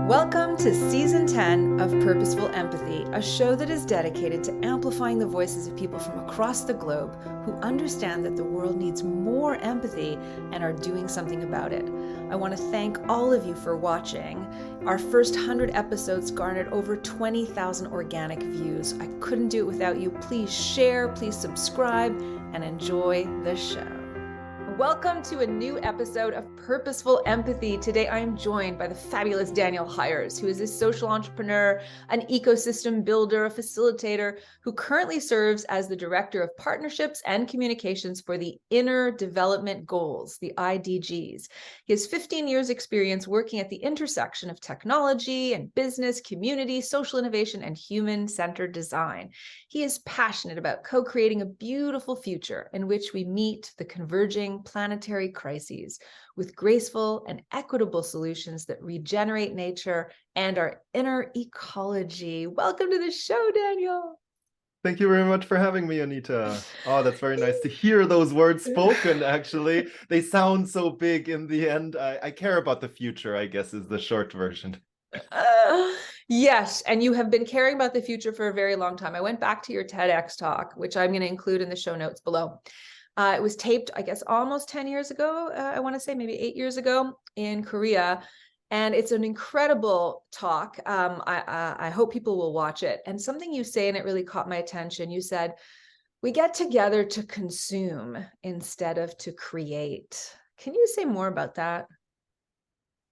Welcome to Season 10 of Purposeful Empathy, a show that is dedicated to amplifying the voices of people from across the globe who understand that the world needs more empathy and are doing something about it. I want to thank all of you for watching. Our first 100 episodes garnered over 20,000 organic views. I couldn't do it without you. Please share, please subscribe, and enjoy the show. Welcome to a new episode of Purposeful Empathy. Today I am joined by the fabulous Daniel Hires, who is a social entrepreneur, an ecosystem builder, a facilitator, who currently serves as the Director of Partnerships and Communications for the Inner Development Goals, the IDGs. He has 15 years experience working at the intersection of technology and business, community, social innovation, and human-centered design. He is passionate about co-creating a beautiful future in which we meet the converging planetary crises with graceful and equitable solutions that regenerate nature and our inner ecology. Welcome to the show, Daniel. Thank you very much for having me, Anita. Oh, that's very nice to hear those words spoken, actually. They sound so big in the end. I care about the future, I guess, is the short version. Yes, and you have been caring about the future for a very long time. I went back to your TEDx talk, which I'm going to include in the show notes below. It was taped, I guess, almost 10 years ago. I want to say maybe 8 years ago in Korea. And it's an incredible talk. I hope people will watch it. And something you say, and it really caught my attention. You said, we get together to consume instead of to create. Can you say more about that?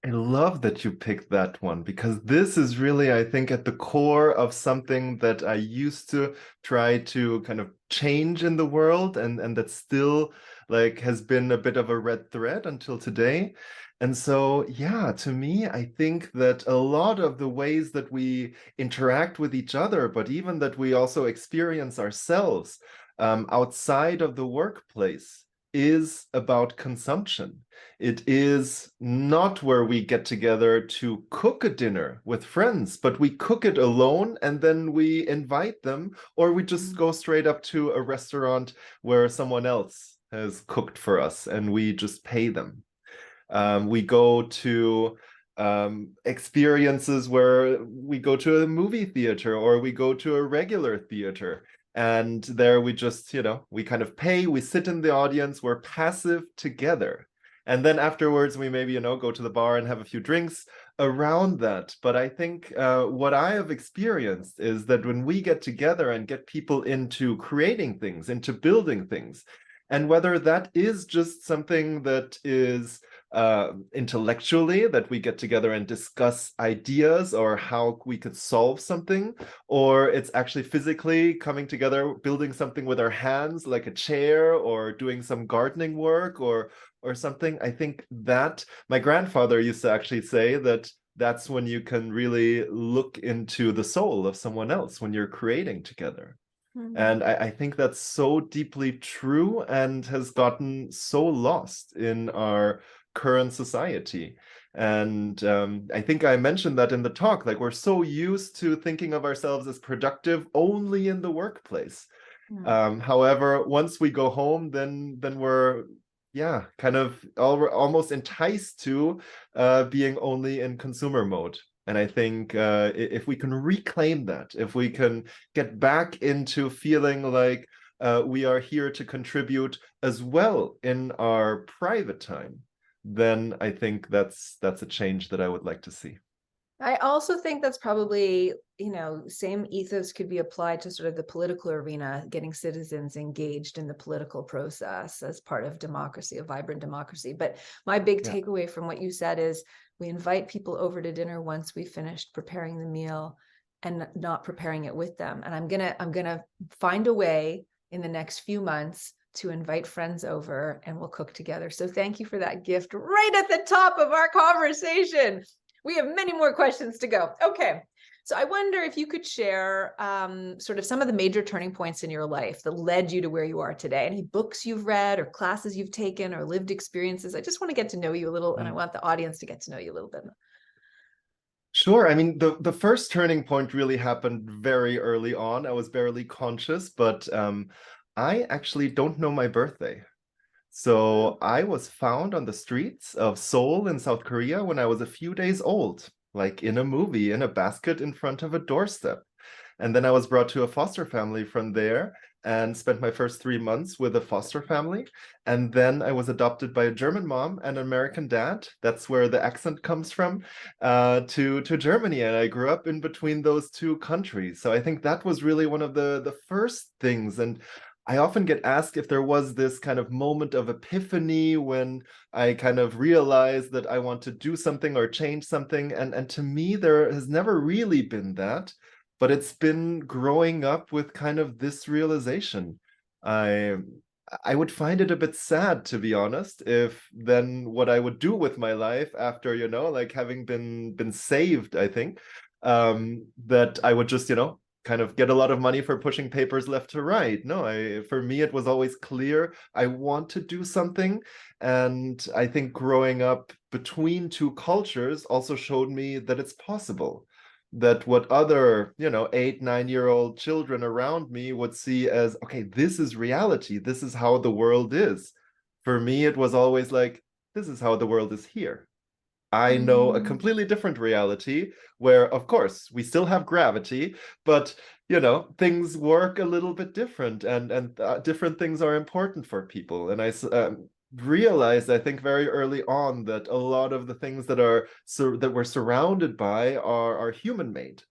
I love that you picked that one because this is really, I think, at the core of something that I used to try to kind of change in the world and that still like has been a bit of a red thread until today. And so, yeah, to me, I think that a lot of the ways that we interact with each other, but even that we also experience ourselves outside of the workplace is about consumption. It is not where we get together to cook a dinner with friends, but we cook it alone and then we invite them, or we just go straight up to a restaurant where someone else has cooked for us and we just pay them. We go to experiences where we go to a movie theater or we go to a regular theater. And there we just, we kind of pay, we sit in the audience, we're passive together. And then afterwards, we maybe, go to the bar and have a few drinks around that. But I think what I have experienced is that when we get together and get people into creating things, into building things, and whether that is just something that is intellectually, that we get together and discuss ideas or how we could solve something, or it's actually physically coming together, building something with our hands, like a chair, or doing some gardening work or something. I think that my grandfather used to actually say that that's when you can really look into the soul of someone else, when you're creating together. And I think that's so deeply true and has gotten so lost in our current society. And I think I mentioned that in the talk, like we're so used to thinking of ourselves as productive only in the workplace. However, once we go home, then we're kind of almost enticed to being only in consumer mode. And I think if we can reclaim that, if we can get back into feeling like we are here to contribute as well in our private time, then I think that's a change that I would like to see. I also think that's probably, same ethos could be applied to sort of the political arena, getting citizens engaged in the political process as part of democracy, a vibrant democracy. But my big takeaway from what you said is we invite people over to dinner once we finished preparing the meal and not preparing it with them. And I'm gonna find a way in the next few months to invite friends over and we'll cook together. So thank you for that gift right at the top of our conversation. We have many more questions to go. Okay, so I wonder if you could share sort of some of the major turning points in your life that led you to where you are today. Any books you've read or classes you've taken or lived experiences? I just want to get to know you a little, and I want the audience to get to know you a little bit. Sure. I mean, the first turning point really happened very early on. I was barely conscious, but I actually don't know my birthday. So I was found on the streets of Seoul in South Korea when I was a few days old. like in a movie, in a basket in front of a doorstep. And then I was brought to a foster family from there and spent my first 3 months with a foster family. And then I was adopted by a German mom and an American dad. That's where the accent comes from, to Germany. And I grew up in between those two countries. So I think that was really one of the first things. And I often get asked if there was this kind of moment of epiphany when I kind of realized that I want to do something or change something. And to me, there has never really been that, but it's been growing up with kind of this realization. I I would find it a bit sad, to be honest, if then what I would do with my life after, like having been saved, I think, that I would just, kind of get a lot of money for pushing papers left to right. No, for me, it was always clear I want to do something. And I think growing up between two cultures also showed me that it's possible, that what other 8, 9-year-old children around me would see as, okay, this is reality, this is how the world is. For me, it was always like, this is how the world is here. I know a completely different reality where, of course, we still have gravity, but things work a little bit different, and different things are important for people. And I realized, I think, very early on that a lot of the things that we're surrounded by are human made,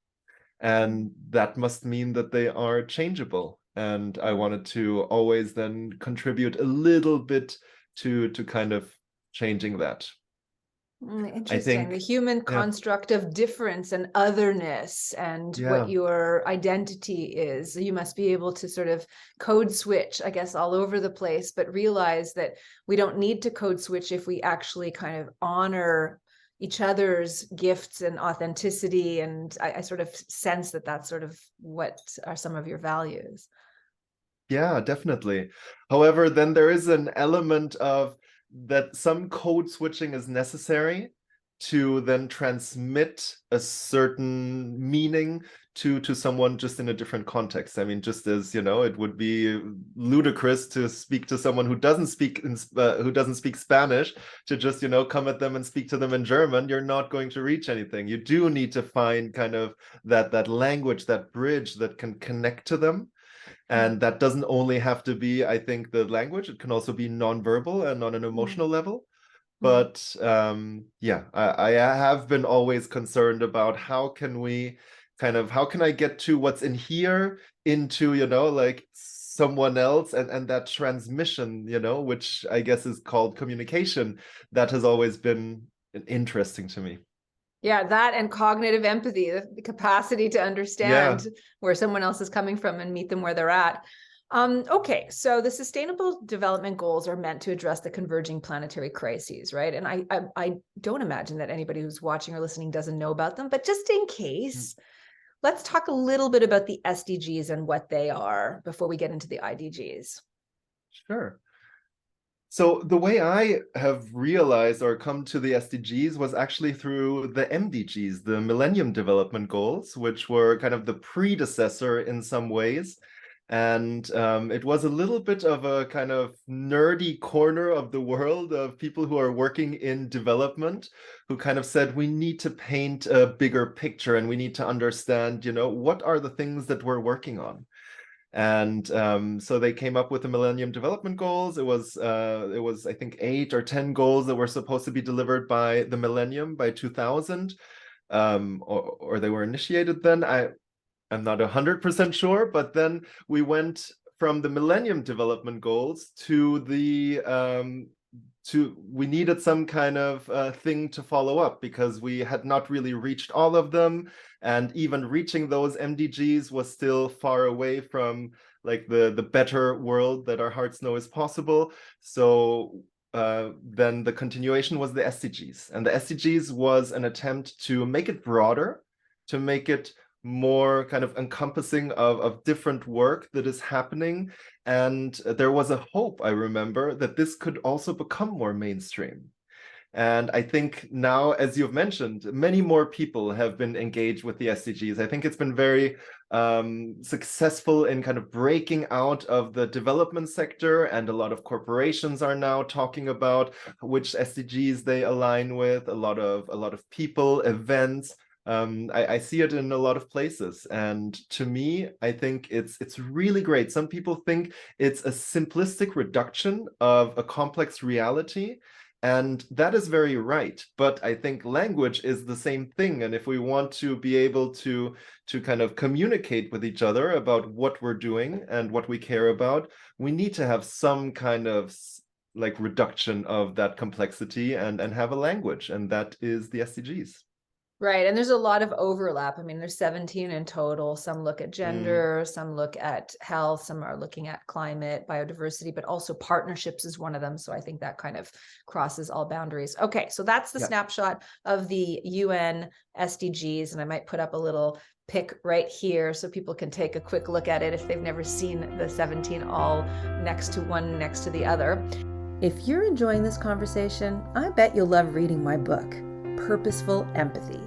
and that must mean that they are changeable. And I wanted to always then contribute a little bit to kind of changing that. I Interesting. The think, human yeah, construct of difference and otherness and what yeah, your identity is. You must be able to sort of code switch, I guess, all over the place, but realize that we don't need to code switch if we actually kind of honor each other's gifts and authenticity. And I sort of sense that that's sort of what are some of your values. yeah, definitely. However, then there is an element of that some code switching is necessary to then transmit a certain meaning to someone just in a different context. I mean, just as it would be ludicrous to speak to someone who doesn't speak Spanish, to just come at them and speak to them in German. You're not going to reach anything. You do need to find kind of that language, that bridge that can connect to them. And that doesn't only have to be, I think, the language. It can also be nonverbal and on an emotional level. But yeah, I have been always concerned about how can I get to what's in here into, like someone else, and that transmission, which I guess is called communication. That has always been interesting to me. Yeah, that and cognitive empathy, the capacity to Yeah. understand where someone else is coming from and meet them where they're at. Okay, so the Sustainable Development Goals are meant to address the converging planetary crises, right? And I don't imagine that anybody who's watching or listening doesn't know about them, but just in case, let's talk a little bit about the SDGs and what they are before we get into the IDGs. Sure. So the way I have realized or come to the SDGs was actually through the MDGs, the Millennium Development Goals, which were kind of the predecessor in some ways. And it was a little bit of a kind of nerdy corner of the world of people who are working in development, who kind of said, we need to paint a bigger picture and we need to understand, what are the things that we're working on. And so they came up with the Millennium Development Goals. It was, I think, 8 or 10 goals that were supposed to be delivered by the millennium by 2000, or they were initiated then. I'm not 100% sure, but then we went from the Millennium Development Goals to we needed some kind of thing to follow up, because we had not really reached all of them, and even reaching those MDGs was still far away from like the better world that our hearts know is possible. So then the continuation was the SDGs, and the SDGs was an attempt to make it broader, to make it more kind of encompassing of different work that is happening. And there was a hope, I remember, that this could also become more mainstream. And I think now, as you've mentioned, many more people have been engaged with the SDGs. I think it's been very successful in kind of breaking out of the development sector, and a lot of corporations are now talking about which SDGs they align with. A lot of people, events. I see it in a lot of places, and to me, I think it's really great. Some people think it's a simplistic reduction of a complex reality, and that is very right. But I think language is the same thing, and if we want to be able to kind of communicate with each other about what we're doing and what we care about, we need to have some kind of like reduction of that complexity and have a language, and that is the SDGs. Right. And there's a lot of overlap. I mean, there's 17 in total. Some look at gender, some look at health, some are looking at climate, biodiversity, but also partnerships is one of them. So I think that kind of crosses all boundaries. Okay, so that's the snapshot of the UN SDGs. And I might put up a little pic right here so people can take a quick look at it if they've never seen the 17 all next to one next to the other. If you're enjoying this conversation, I bet you'll love reading my book, Purposeful Empathy,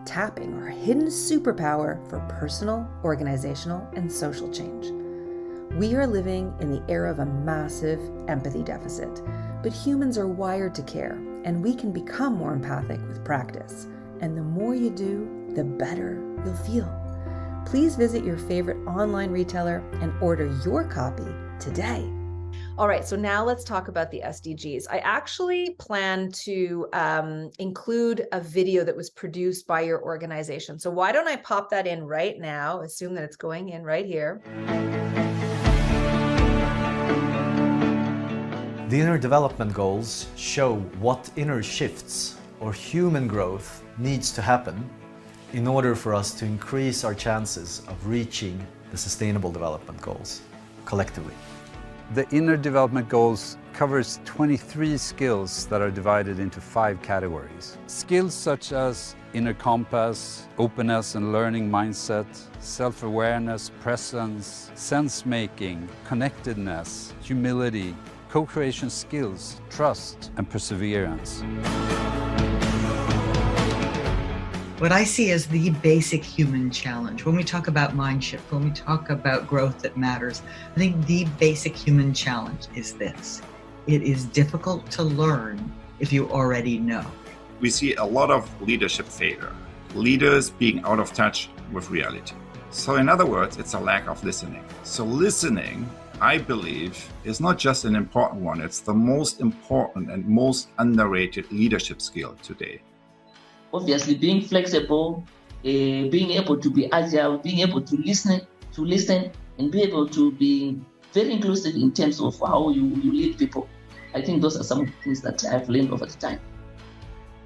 tapping our hidden superpower for personal, organizational, and social change. We are living in the era of a massive empathy deficit, but humans are wired to care, and we can become more empathic with practice. And the more you do, the better you'll feel. Please visit your favorite online retailer and order your copy today. All right, so now let's talk about the SDGs. I actually plan to include a video that was produced by your organization. So why don't I pop that in right now? Assume that it's going in right here. The Inner Development Goals show what inner shifts or human growth needs to happen in order for us to increase our chances of reaching the Sustainable Development Goals collectively. The Inner Development Goals covers 23 skills that are divided into 5 categories. Skills such as inner compass, openness and learning mindset, self-awareness, presence, sense-making, connectedness, humility, co-creation skills, trust, and perseverance. What I see as the basic human challenge, when we talk about mind shift, when we talk about growth that matters, I think the basic human challenge is this. It is difficult to learn if you already know. We see a lot of leadership failure, leaders being out of touch with reality. So in other words, it's a lack of listening. So listening, I believe, is not just an important one, it's the most important and most underrated leadership skill today. Obviously, being flexible, being able to be agile, being able to listen, and be able to be very inclusive in terms of how you lead people. I think those are some of the things that I've learned over the time.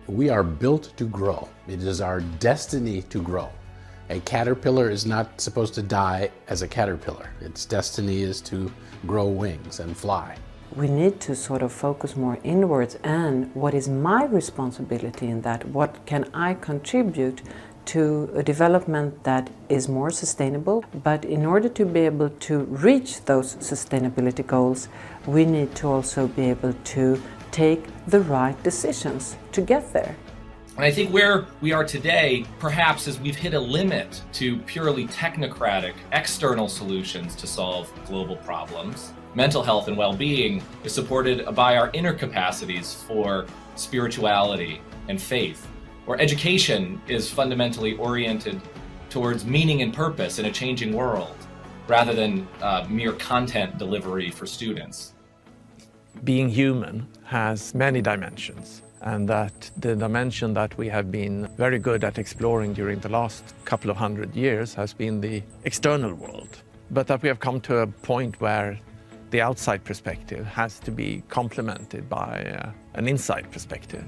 We are built to grow. It is our destiny to grow. A caterpillar is not supposed to die as a caterpillar. Its destiny is to grow wings and fly. We need to sort of focus more inwards, and what is my responsibility in that? What can I contribute to a development that is more sustainable? But in order to be able to reach those sustainability goals, we need to also be able to take the right decisions to get there. And I think where we are today, perhaps, is we've hit a limit to purely technocratic external solutions to solve global problems. Mental health and well-being is supported by our inner capacities for spirituality and faith, where education is fundamentally oriented towards meaning and purpose in a changing world, rather than mere content delivery for students. Being human has many dimensions, and that the dimension that we have been very good at exploring during the last couple of 100 years has been the external world, but that we have come to a point where the outside perspective has to be complemented by an inside perspective.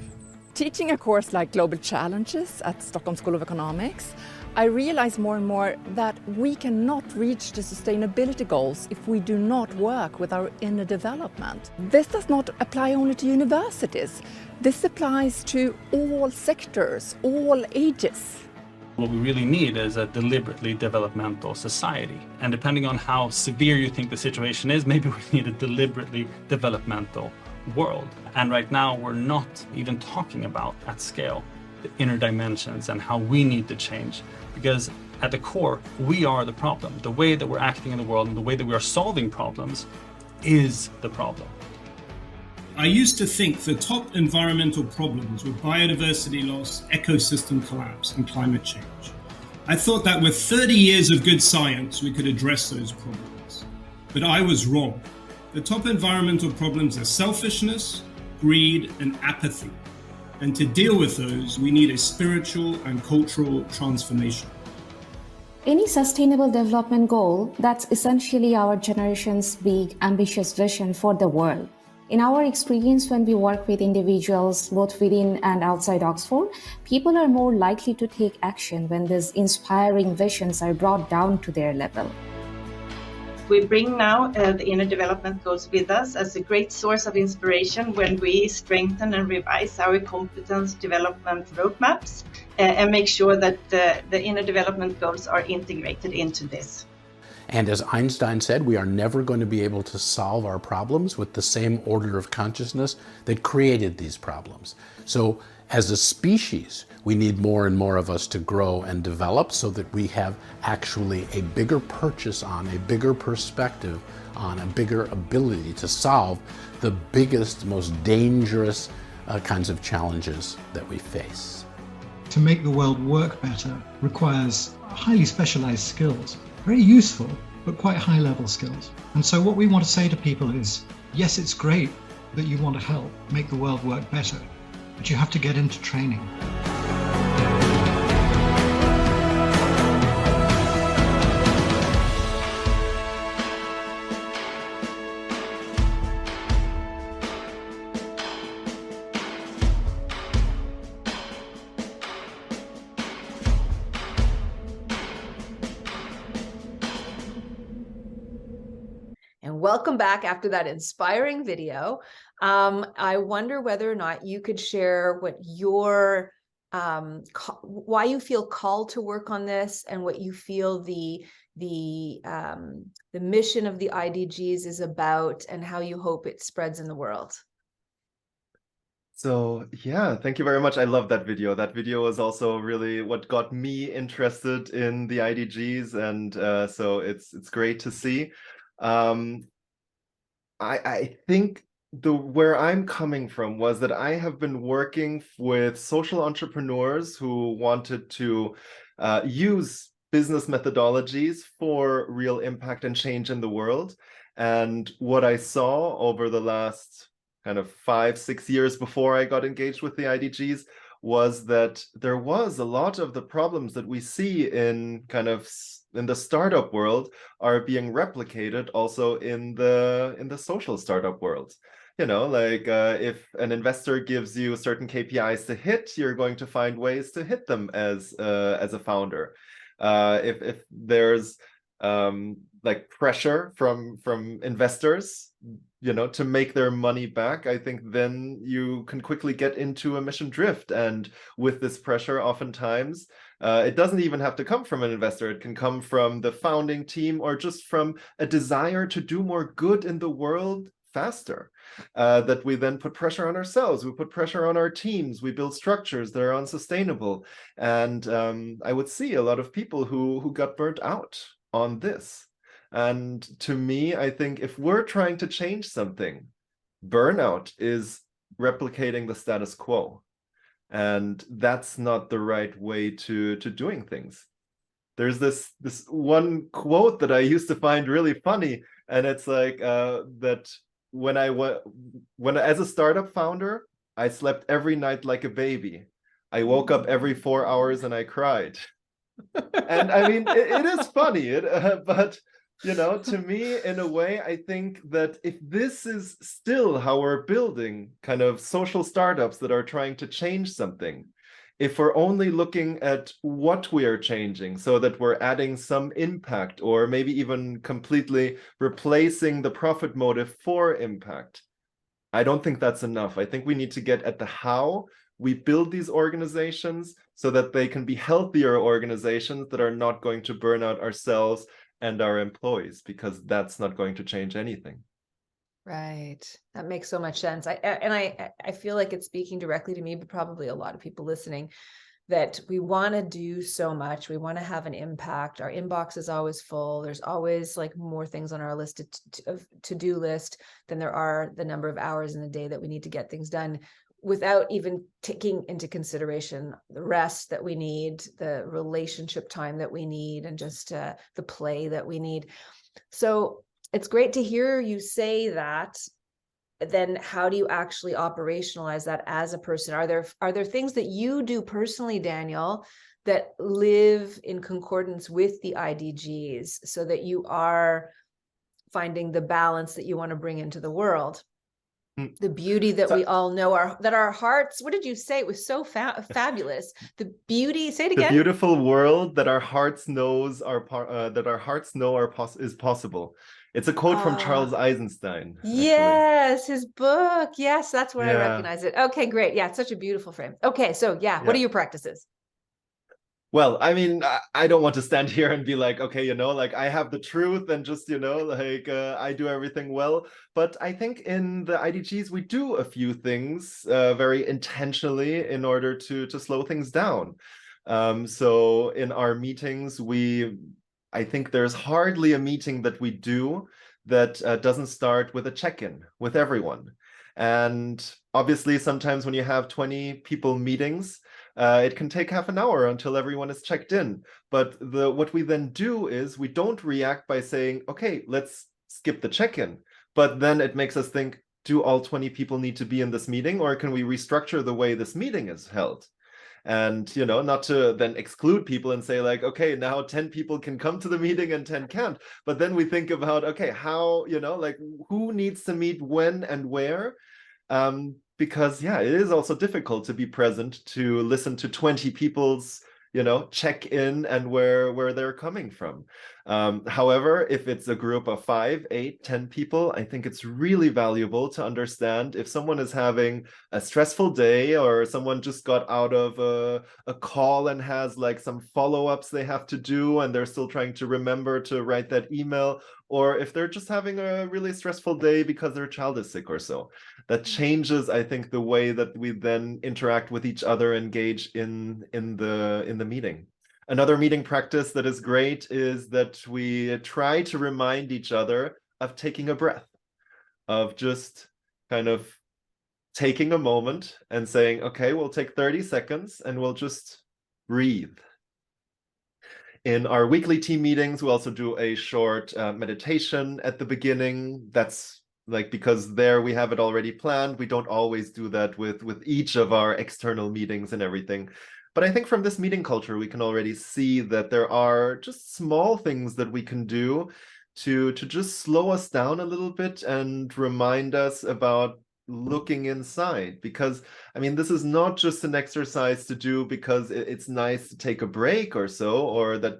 Teaching a course like Global Challenges at Stockholm School of Economics, I realize more and more that we cannot reach the sustainability goals if we do not work with our inner development. This does not apply only to universities. This applies to all sectors, all ages. What we really need is a deliberately developmental society. And depending on how severe you think the situation is, maybe we need a deliberately developmental world. And right now we're not even talking about at scale the inner dimensions and how we need to change, because at the core, we are the problem. The way that we're acting in the world and the way that we are solving problems is the problem. I used to think the top environmental problems were biodiversity loss, ecosystem collapse, and climate change. I thought that with 30 years of good science, we could address those problems. But I was wrong. The top environmental problems are selfishness, greed, and apathy. And to deal with those, we need a spiritual and cultural transformation. Any sustainable development goal, that's essentially our generation's big, ambitious vision for the world. In our experience, when we work with individuals, both within and outside Oxford, people are more likely to take action when these inspiring visions are brought down to their level. We bring now the inner development goals with us as a great source of inspiration when we strengthen and revise our competence development roadmaps and make sure that the inner development goals are integrated into this. And as Einstein said, we are never going to be able to solve our problems with the same order of consciousness that created these problems. So as a species, we need more and more of us to grow and develop so that we have actually a bigger purchase on, a bigger perspective on, a bigger ability to solve the biggest, most dangerous kinds of challenges that we face. To make the world work better requires highly specialized skills. Very useful, but quite high-level skills. And so what we want to say to people is, yes, it's great that you want to help make the world work better, but you have to get into training. Welcome back after that inspiring video. I wonder whether or not you could share what your why you feel called to work on this and what you feel the mission of the IDGs is about and how you hope it spreads in the world. So yeah, thank you very much. I love that video. That video was also really what got me interested in the IDGs, and so it's great to see. I think where I'm coming from was that I have been working with social entrepreneurs who wanted to use business methodologies for real impact and change in the world. And what I saw over the last kind of 5-6 years before I got engaged with the IDGs was that there was a lot of the problems that we see in the startup world are being replicated also in the social startup world. You know, like if an investor gives you certain KPIs to hit, you're going to find ways to hit them as a founder. If there's like pressure from investors, you know, to make their money back, I think then you can quickly get into a mission drift. And with this pressure, oftentimes, it doesn't even have to come from an investor. It can come from the founding team or just from a desire to do more good in the world faster, that we then put pressure on ourselves. We put pressure on our teams. We build structures that are unsustainable. And I would see a lot of people who got burnt out on this. And to me, I think if we're trying to change something, burnout is replicating the status quo. And that's not the right way to doing things. There's this one quote that I used to find really funny, and it's like that when as a startup founder, I slept every night like a baby. I woke up every 4 hours and I cried. And I mean, it is funny, but you know, to me, in a way, I think that if this is still how we're building kind of social startups that are trying to change something, if we're only looking at what we are changing so that we're adding some impact or maybe even completely replacing the profit motive for impact, I don't think that's enough. I think we need to get at the how we build these organizations so that they can be healthier organizations that are not going to burn out ourselves and our employees, because that's not going to change anything. Right. That makes so much sense. I feel like it's speaking directly to me, but probably a lot of people listening, that we want to do so much. We want to have an impact. Our inbox is always full. There's always like more things on our list of to-do list than there are the number of hours in the day that we need to get things done, without even taking into consideration the rest that we need, the relationship time that we need, and just the play that we need. So it's great to hear you say that. Then how do you actually operationalize that as a person? Are there things that you do personally, Daniel, that live in concordance with the IDGs, so that you are finding the balance that you want to bring into the world? The beauty that we all know, that our hearts, what did you say? It was so fabulous. The beauty, say it again. The beautiful world that our hearts knows is possible. It's a quote from Charles Eisenstein. Actually. Yes, his book. Yes, that's where I recognize it. Okay, great. Yeah, it's such a beautiful frame. Okay, so what are your practices? Well, I mean, I don't want to stand here and be like, okay, like I have the truth and just, like I do everything well. But I think in the IDGs, we do a few things very intentionally in order to slow things down. So in our meetings, I think there's hardly a meeting that we do that doesn't start with a check-in with everyone. And obviously, sometimes when you have 20 people meetings, it can take half an hour until everyone is checked in. But what we then do is we don't react by saying, okay, let's skip the check-in. But then it makes us think, do all 20 people need to be in this meeting, or can we restructure the way this meeting is held? And, not to then exclude people and say like, okay, now 10 people can come to the meeting and 10 can't. But then we think about, okay, how, like who needs to meet when and where? Because it is also difficult to be present, to listen to 20 people's, check in and where they're coming from. However, if it's a group of 5, 8, 10 people, I think it's really valuable to understand if someone is having a stressful day, or someone just got out of a call and has like some follow-ups they have to do and they're still trying to remember to write that email, or if they're just having a really stressful day because their child is sick or so. That changes, I think, the way that we then interact with each other, engage in the meeting. Another meeting practice that is great is that we try to remind each other of taking a breath, of just kind of taking a moment and saying, okay, we'll take 30 seconds and we'll just breathe. In our weekly team meetings, we also do a short meditation at the beginning. That's like, because there we have it already planned. We don't always do that with each of our external meetings and everything. But I think from this meeting culture, we can already see that there are just small things that we can do to just slow us down a little bit and remind us about looking inside. Because I mean, this is not just an exercise to do because it's nice to take a break or so, or that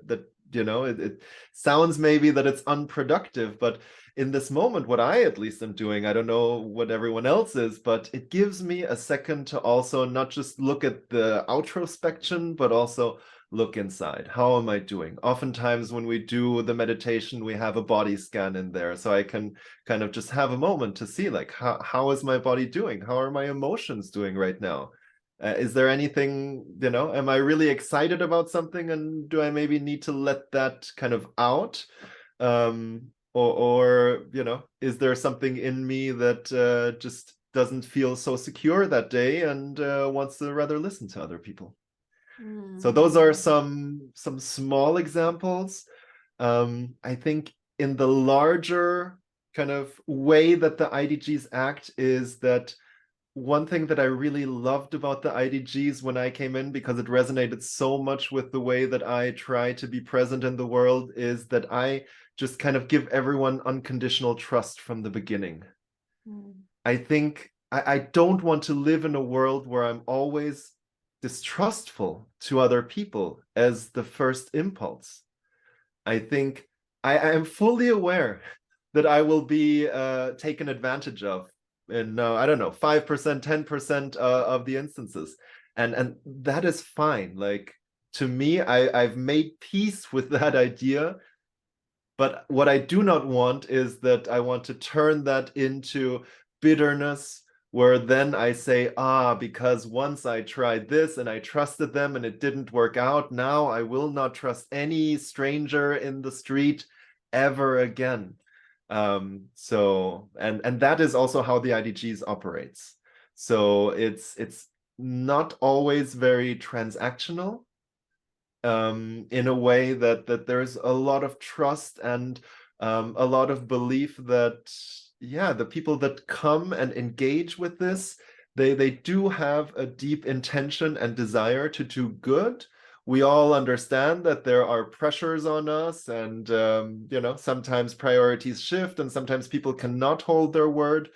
it sounds maybe that it's unproductive, but in this moment, what I at least am doing, I don't know what everyone else is, but it gives me a second to also not just look at the outrospection, but also look inside. How am I doing? Oftentimes when we do the meditation, we have a body scan in there. So I can kind of just have a moment to see like, how is my body doing? How are my emotions doing right now? Is there anything, am I really excited about something? And do I maybe need to let that kind of out? Or is there something in me that just doesn't feel so secure that day and wants to rather listen to other people? So those are some small examples. I think in the larger kind of way that the IDGs act is that one thing that I really loved about the IDGs when I came in, because it resonated so much with the way that I try to be present in the world, is that I just kind of give everyone unconditional trust from the beginning. I think I don't want to live in a world where I'm always distrustful to other people as the first impulse. I think I am fully aware that I will be taken advantage of in, I don't know, 5%, 10% of the instances. And that is fine. Like, to me, I've made peace with that idea, But what I do not want is that I want to turn that into bitterness, where then I say, because once I tried this and I trusted them and it didn't work out, now I will not trust any stranger in the street ever again. So that is also how the IDGs operates. So it's not always very transactional, in a way that there's a lot of trust and a lot of belief that, yeah, the people that come and engage with this, they do have a deep intention and desire to do good. We all understand that there are pressures on us, and sometimes priorities shift and sometimes people cannot hold their word.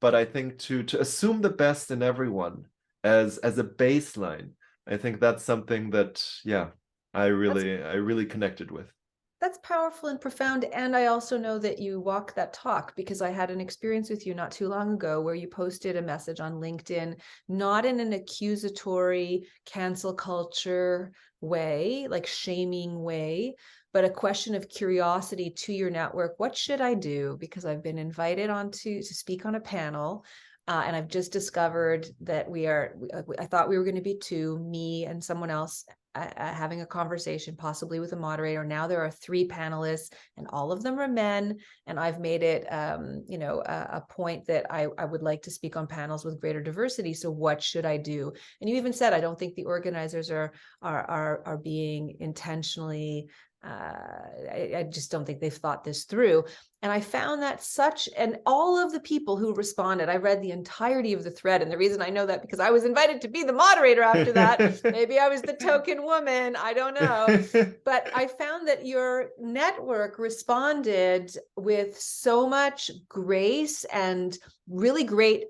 But I think to assume the best in everyone as a baseline, I think that's something that, yeah, I really connected with. That's powerful and profound. And I also know that you walk that talk, because I had an experience with you not too long ago where you posted a message on LinkedIn, not in an accusatory cancel culture way, like shaming way, but a question of curiosity to your network. What should I do? Because I've been invited on to speak on a panel. And I've just discovered that I thought we were going to be two, me and someone else, having a conversation, possibly with a moderator. Now there are 3 panelists and all of them are men. And I've made it, a point that I would like to speak on panels with greater diversity. So what should I do? And you even said, I don't think the organizers are being intentionally, I just don't think they've thought this through. And I found that and all of the people who responded, I read the entirety of the thread. And the reason I know that, because I was invited to be the moderator after that. Maybe I was the token woman, I don't know. But I found that your network responded with so much grace and really great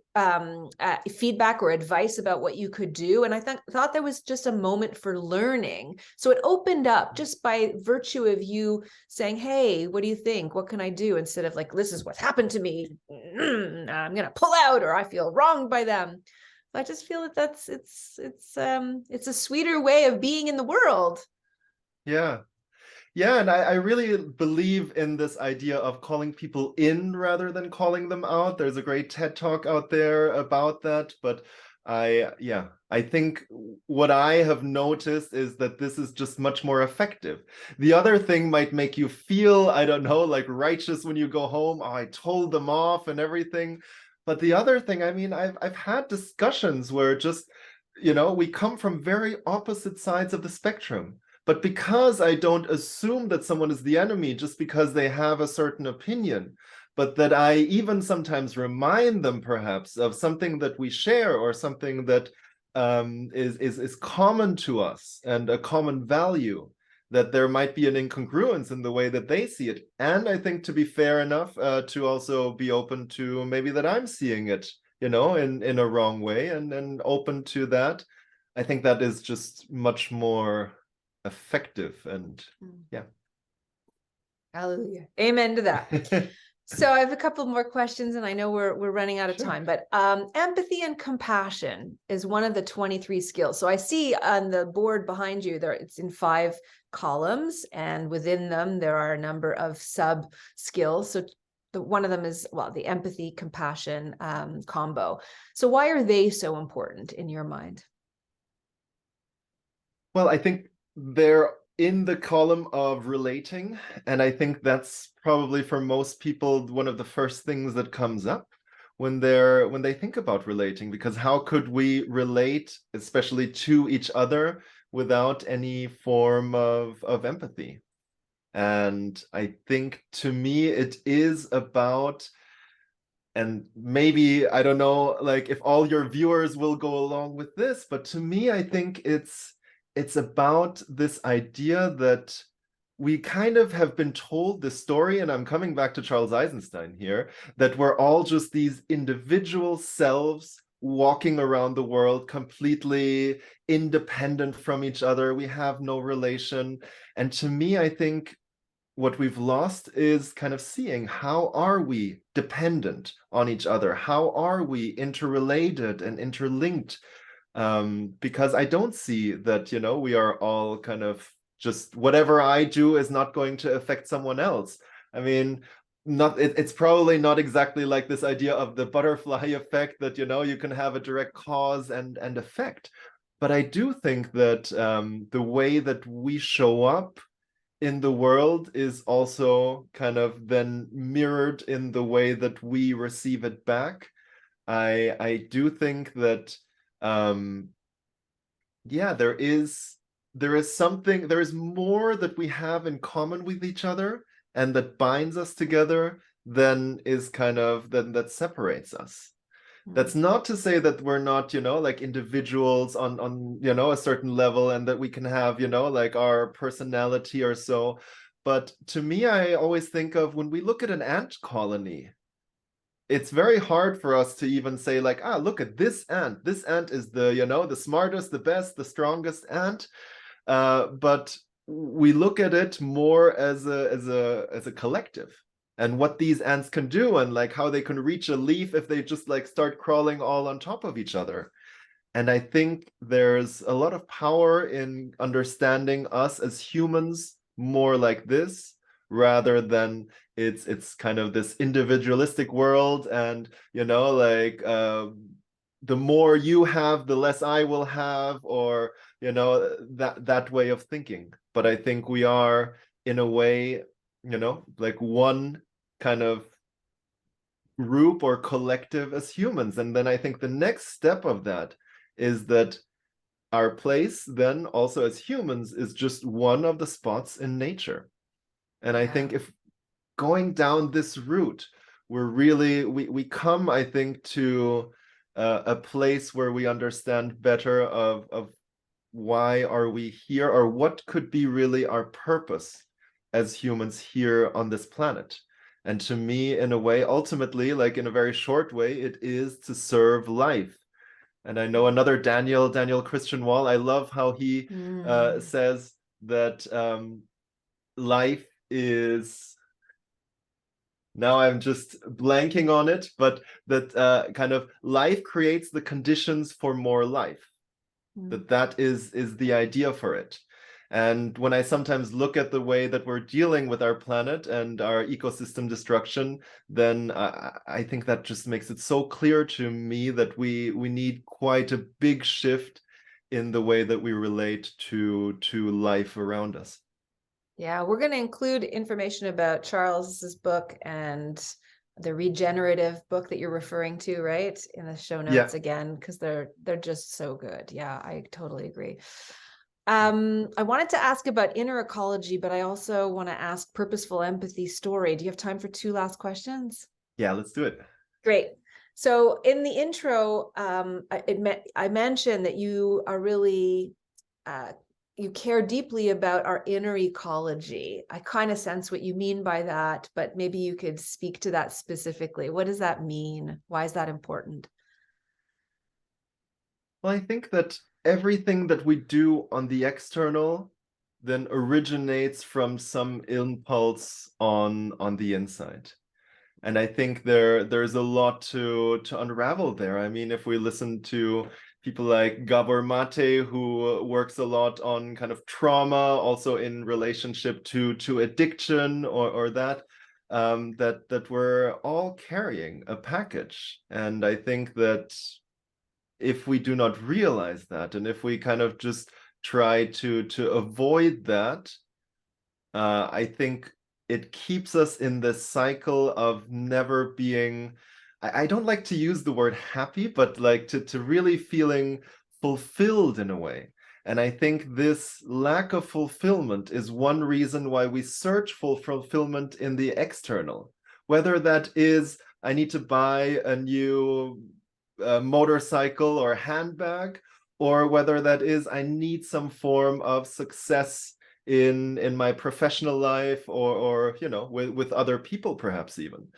feedback or advice about what you could do. And I thought there was just a moment for learning. So it opened up just by virtue of you saying, hey, what do you think? What can I do? Instead of like, this is what's happened to me. I'm going to pull out, or I feel wronged by them. I just feel that it's a sweeter way of being in the world. Yeah. Yeah, and I really believe in this idea of calling people in rather than calling them out. There's a great TED Talk out there about that, but I think what I have noticed is that this is just much more effective. The other thing might make you feel, I don't know, like righteous when you go home. Oh, I told them off and everything. But the other thing, I mean, I've had discussions where just, we come from very opposite sides of the spectrum. But because I don't assume that someone is the enemy just because they have a certain opinion, but that I even sometimes remind them perhaps of something that we share, or something that is common to us and a common value, that there might be an incongruence in the way that they see it. And I think, to be fair enough, to also be open to maybe that I'm seeing it, in a wrong way, and open to that. I think that is just much more effective, and yeah. Hallelujah. Amen to that. So I have a couple more questions, and I know we're running out of time, but empathy and compassion is one of the 23 skills. So I see on the board behind you there, it's in 5 columns, and within them there are a number of sub skills. So one of them is, the empathy compassion combo. So why are they so important in your mind? Well, I think they're in the column of relating, and I think that's probably for most people one of the first things that comes up when they think about relating, because how could we relate, especially to each other, without any form of empathy? And I think, to me, it is about, and maybe, I don't know, like if all your viewers will go along with this, but to me, I think it's about this idea that we kind of have been told this story, and I'm coming back to Charles Eisenstein here, that we're all just these individual selves walking around the world completely independent from each other. We have no relation. And to me, I think what we've lost is kind of seeing, how are we dependent on each other? How are we interrelated and interlinked? Because I don't see that, we are all kind of just, whatever I do is not going to affect someone else. I mean, it's probably not exactly like this idea of the butterfly effect that, you know, you can have a direct cause and effect. But I do think that the way that we show up in the world is also kind of then mirrored in the way that we receive it back. I do think that yeah, there is more that we have in common with each other and that binds us together than that separates us. That's not to say that we're not, you know, like individuals on you know, a certain level, and that we can have, you know, like our personality or so. But to me, I always think of when we look at an ant colony, it's very hard for us to even say like, look at this ant. This ant is the, you know, the smartest, the best, the strongest ant. But we look at it more as a collective, and what these ants can do, and like how they can reach a leaf if they just like start crawling all on top of each other. And I think there's a lot of power in understanding us as humans more like this, rather than it's kind of this individualistic world, and, you know, like the more you have, the less I will have, or, you know, that way of thinking. But I think we are, in a way, you know, like one kind of group or collective as humans. And then I think the next step of that is that our place then also as humans is just one of the spots in nature. And I think if going down this route, we're really, we come, I think, to a place where we understand better of why are we here, or what could be really our purpose as humans here on this planet. And to me, in a way, ultimately, like in a very short way, it is to serve life. And I know another Daniel Christian Wall, I love how he says that life is, now I'm just blanking on it, but that kind of life creates the conditions for more life. That is the idea for it. And when I sometimes look at the way that we're dealing with our planet and our ecosystem destruction, then I think that just makes it so clear to me that we need quite a big shift in the way that we relate to life around us. Yeah, we're going to include information about Charles's book and the regenerative book that you're referring to, right, in the show notes again, because they're just so good. Yeah, I totally agree. I wanted to ask about inner ecology, but I also want to ask purposeful empathy story. Do you have time for 2 last questions? Yeah, let's do it. Great. So in the intro, I mentioned that you are really, you care deeply about our inner ecology. I kind of sense what you mean by that, but maybe you could speak to that specifically. What does that mean? Why is that important? Well, I think that everything that we do on the external then originates from some impulse on the inside. And I think there's a lot to unravel there. I mean, if we listen to people like Gabor Mate, who works a lot on kind of trauma, also in relationship to addiction or that we're all carrying a package. And I think that if we do not realize that, and if we kind of just try to avoid that, I think it keeps us in this cycle of never being, I don't like to use the word happy, but like to really feeling fulfilled in a way. And I think this lack of fulfillment is one reason why we search for fulfillment in the external. Whether that is, I need to buy a new motorcycle or handbag, or whether that is, I need some form of success in my professional life, or you know, with other people perhaps even.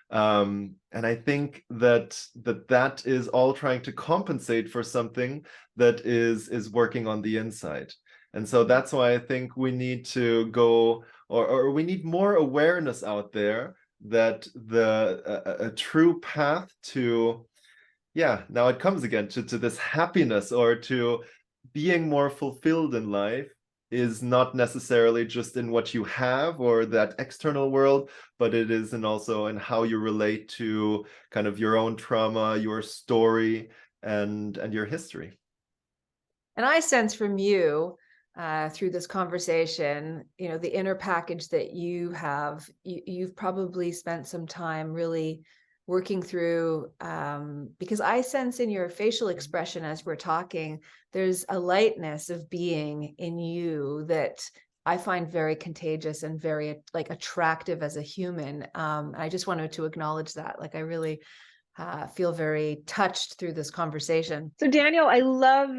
And I think that is all trying to compensate for something that is working on the inside. And so that's why I think we need to go, or we need more awareness out there that a true path to, yeah, now it comes again to this happiness, or to being more fulfilled in life, is not necessarily just in what you have or that external world, but it is also in how you relate to kind of your own trauma, your story, and your history. And I sense from you through this conversation, the inner package that you have, you've probably spent some time really working through, because I sense in your facial expression as we're talking, there's a lightness of being in you that I find very contagious and very attractive as a human. I just wanted to acknowledge that. I really feel very touched through this conversation. So Daniel, I love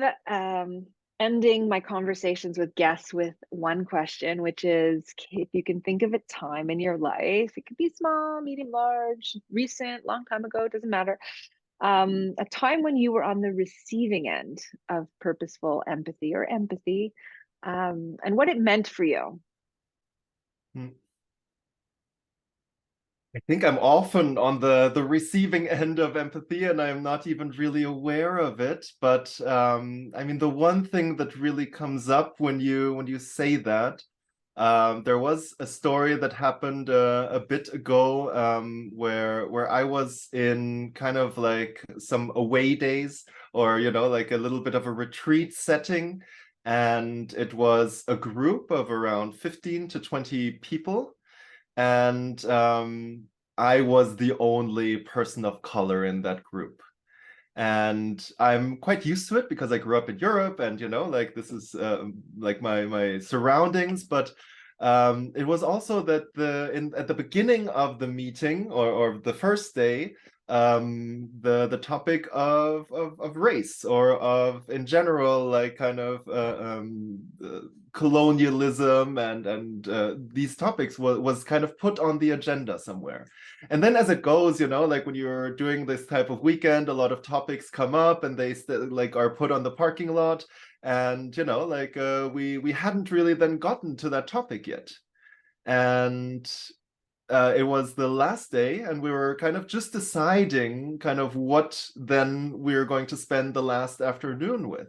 ending my conversations with guests with one question, which is, if you can think of a time in your life, it could be small, medium, large, recent, long time ago, it doesn't matter, a time when you were on the receiving end of purposeful empathy or empathy, and what it meant for you. I think I'm often on the receiving end of empathy, and I'm not even really aware of it. But I mean, the one thing that really comes up when you say that, there was a story that happened a bit ago, where I was in kind of like some away days, or like a little bit of a retreat setting, and it was a group of around 15 to 20 people. And I was the only person of color in that group. And I'm quite used to it because I grew up in Europe, and like this is like my surroundings. But it was also that at the beginning of the meeting, or the first day, the topic of race, or of in general, like kind of colonialism and these topics was kind of put on the agenda somewhere. And then as it goes, like when you're doing this type of weekend, a lot of topics come up, and they like are put on the parking lot. And like we hadn't really then gotten to that topic yet. And it was the last day, and we were kind of just deciding kind of what then we were going to spend the last afternoon with.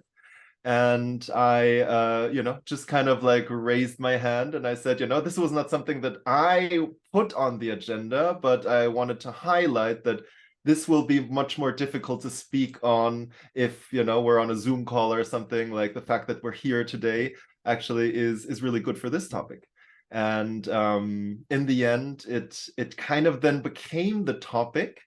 And I, just kind of like raised my hand, and I said, this was not something that I put on the agenda, but I wanted to highlight that this will be much more difficult to speak on if, we're on a Zoom call or something. Like the fact that we're here today actually is really good for this topic. And in the end, it kind of then became the topic.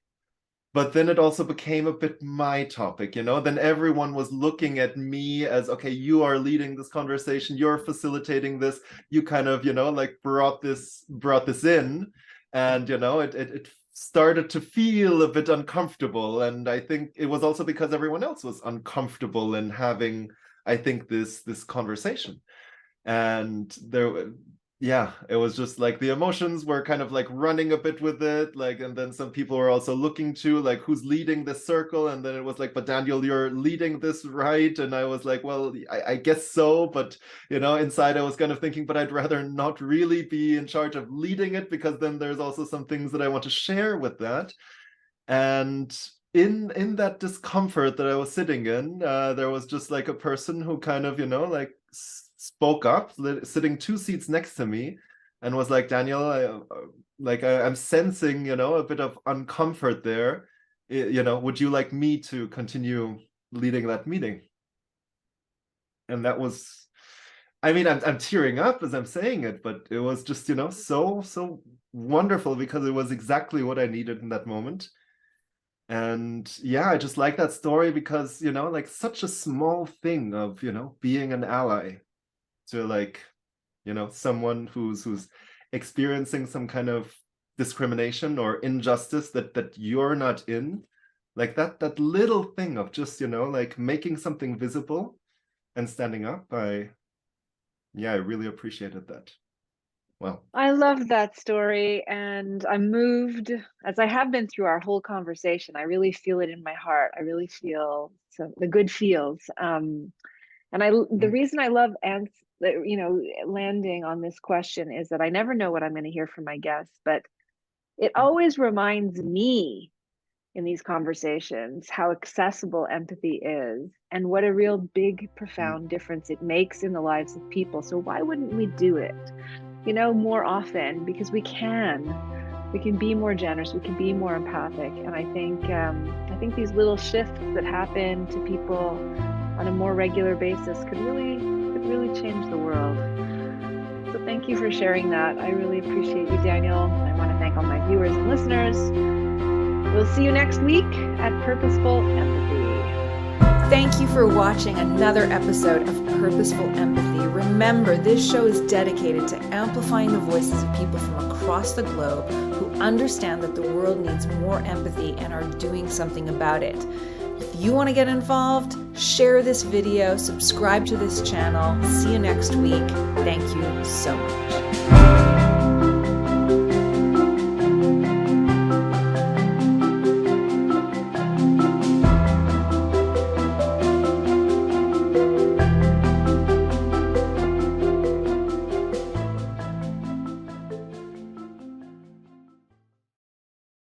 But then it also became a bit my topic, Then everyone was looking at me as, okay, you are leading this conversation, you're facilitating this, you kind of, like brought this in, and it started to feel a bit uncomfortable. And I think it was also because everyone else was uncomfortable in having, I think, this conversation. And it was just like the emotions were kind of like running a bit with it, like, and then some people were also looking to like who's leading this circle, and then it was like, but Daniel, you're leading this, right? And I was like, well, I guess so, but inside I was kind of thinking, but I'd rather not really be in charge of leading it, because then there's also some things that I want to share with that. And in that discomfort that I was sitting in, there was just like a person who kind of like spoke up, sitting 2 seats next to me, and was like, Daniel, I'm sensing, a bit of uncomfort there. Would you like me to continue leading that meeting? And that was, I mean, I'm tearing up as I'm saying it, but it was just, so wonderful, because it was exactly what I needed in that moment. And yeah, I just like that story because, like such a small thing of, being an ally to like, someone who's experiencing some kind of discrimination or injustice that you're not in, like that little thing of just, like making something visible and standing up. I really appreciated that. Well, I love that story, and I'm moved, as I have been through our whole conversation. I really feel it in my heart. I really feel the good feels. And the reason I love landing on this question is that I never know what I'm going to hear from my guests, but it always reminds me in these conversations how accessible empathy is and what a real big, profound difference it makes in the lives of people. So why wouldn't we do it, you know, more often? Because we can be more generous, we can be more empathic. And I think these little shifts that happen to people on a more regular basis could really change the world. So thank you for sharing that. I really appreciate you, Daniel. I want to thank all my viewers and listeners. We'll see you next week at Purposeful Empathy. Thank you for watching another episode of Purposeful Empathy. Remember, this show is dedicated to amplifying the voices of people from across the globe who understand that the world needs more empathy and are doing something about it. If you want to get involved, share this video, subscribe to this channel. See you next week. Thank you so much.